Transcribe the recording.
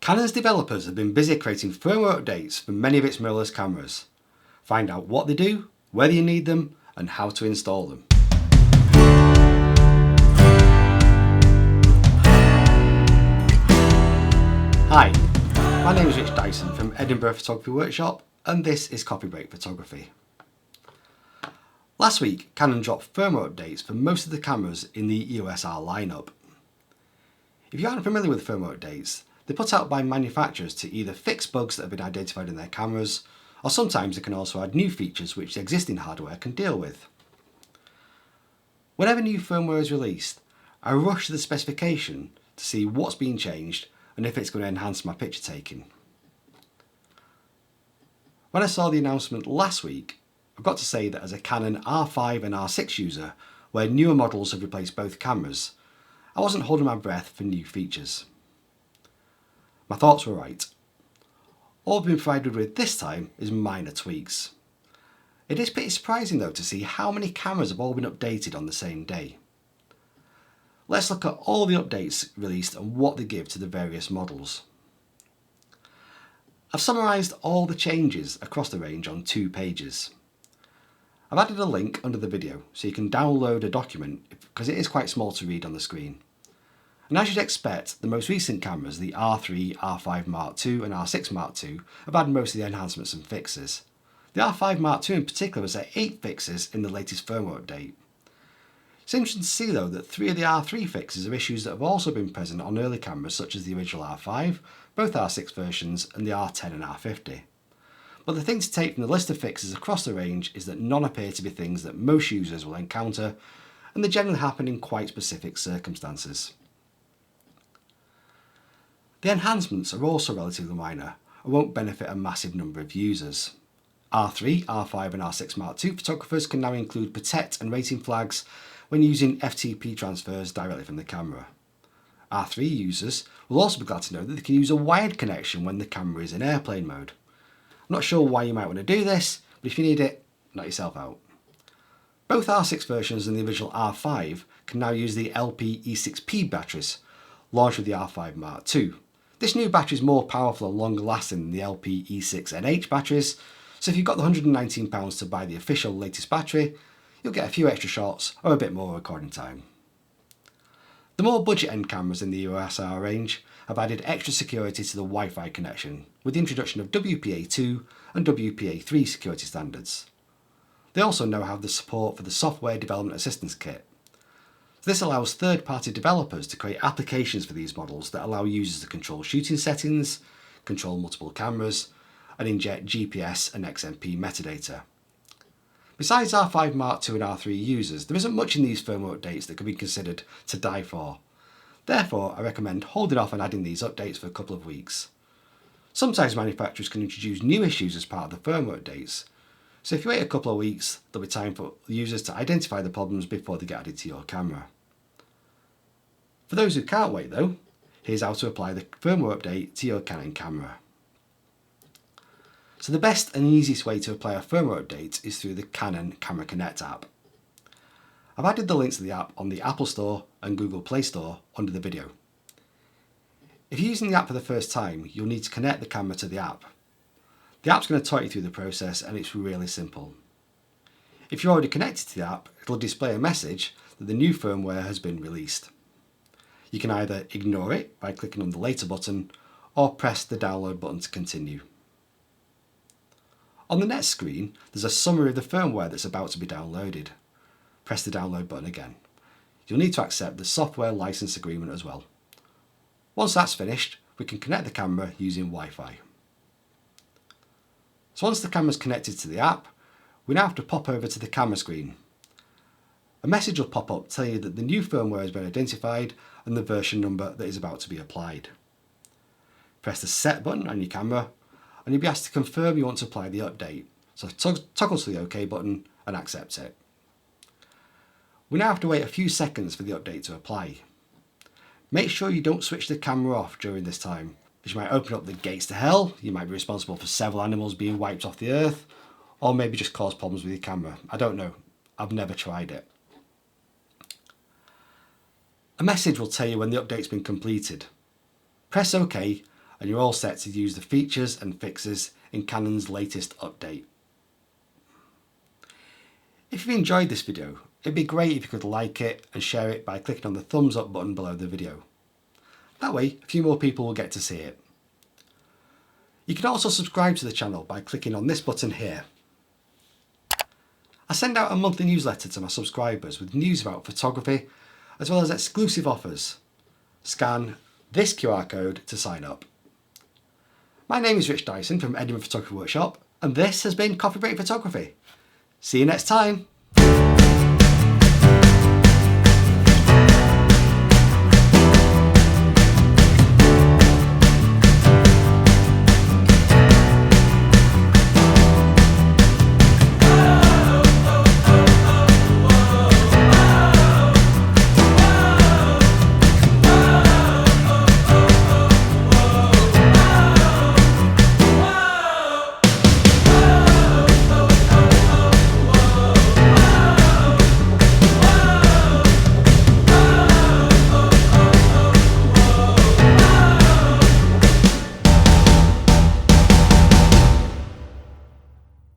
Canon's developers have been busy creating firmware updates for many of its mirrorless cameras. Find out what they do, whether you need them, and how to install them. Hi, my name is Rich Dyson from Edinburgh Photography Workshop, and this is Copy Break Photography. Last week, Canon dropped firmware updates for most of the cameras in the EOS R lineup. If you aren't familiar with firmware updates, they're put out by manufacturers to either fix bugs that have been identified in their cameras, or sometimes they can also add new features which the existing hardware can deal with. Whenever new firmware is released, I rush to the specification to see what's been changed and if it's going to enhance my picture taking. When I saw the announcement last week, I've got to say that as a Canon R5 and R6 user, where newer models have replaced both cameras, I wasn't holding my breath for new features. My thoughts were right. All I've been provided with this time is minor tweaks. It is pretty surprising though to see how many cameras have all been updated on the same day. Let's look at all the updates released and what they give to the various models. I've summarised all the changes across the range on 2 pages. I've added a link under the video so you can download a document because it is quite small to read on the screen. And as you'd expect, the most recent cameras, the R3, R5 Mark II and R6 Mark II, have had most of the enhancements and fixes. The R5 Mark II in particular has had 8 fixes in the latest firmware update. It's interesting to see though that 3 of the R3 fixes are issues that have also been present on early cameras such as the original R5, both R6 versions and the R10 and R50. But the thing to take from the list of fixes across the range is that none appear to be things that most users will encounter, and they generally happen in quite specific circumstances. The enhancements are also relatively minor and won't benefit a massive number of users. R3, R5 and R6 Mark II photographers can now include protect and rating flags when using FTP transfers directly from the camera. R3 users will also be glad to know that they can use a wired connection when the camera is in airplane mode. I'm not sure why you might want to do this, but if you need it, knock yourself out. Both R6 versions and the original R5 can now use the LP E6P batteries, launched with the R5 Mark II. This new battery is more powerful and longer lasting than the LP E6NH batteries, so if you've got the £119 to buy the official latest battery, you'll get a few extra shots or a bit more recording time. The more budget end cameras in the EOS R range have added extra security to the Wi-Fi connection with the introduction of WPA2 and WPA3 security standards. They also now have the support for the Software Development Assistance Kit. This allows third-party developers to create applications for these models that allow users to control shooting settings, control multiple cameras, and inject GPS and XMP metadata. Besides R5 Mark II and R3 users, there isn't much in these firmware updates that can be considered to die for. Therefore, I recommend holding off on adding these updates for a couple of weeks. Sometimes manufacturers can introduce new issues as part of the firmware updates, so if you wait a couple of weeks, there'll be time for users to identify the problems before they get added to your camera. For those who can't wait though, here's how to apply the firmware update to your Canon camera. So the best and easiest way to apply a firmware update is through the Canon CameraConnect app. I've added the links to the app on the Apple Store and Google Play Store under the video. If you're using the app for the first time, you'll need to connect the camera to the app. The app's going to talk you through the process and it's really simple. If you're already connected to the app, it'll display a message that the new firmware has been released. You can either ignore it by clicking on the Later button or press the Download button to continue. On the next screen, there's a summary of the firmware that's about to be downloaded. Press the Download button again. You'll need to accept the software license agreement as well. Once that's finished, we can connect the camera using Wi-Fi. So once the camera's connected to the app, we now have to pop over to the camera screen. A message will pop up telling you that the new firmware has been identified and the version number that is about to be applied. Press the Set button on your camera and you'll be asked to confirm you want to apply the update. So toggle to the OK button and accept it. We now have to wait a few seconds for the update to apply. Make sure you don't switch the camera off during this time, as you might open up the gates to hell, you might be responsible for several animals being wiped off the earth, or maybe just cause problems with your camera. I don't know, I've never tried it. A message will tell you when the update's been completed. Press OK and you're all set to use the features and fixes in Canon's latest update. If you've enjoyed this video, it'd be great if you could like it and share it by clicking on the thumbs up button below the video. That way, a few more people will get to see it. You can also subscribe to the channel by clicking on this button here. I send out a monthly newsletter to my subscribers with news about photography, as well as exclusive offers. Scan this QR code to sign up. My name is Rich Dyson from Edinburgh Photography Workshop, and this has been Coffee Break Photography. See you next time.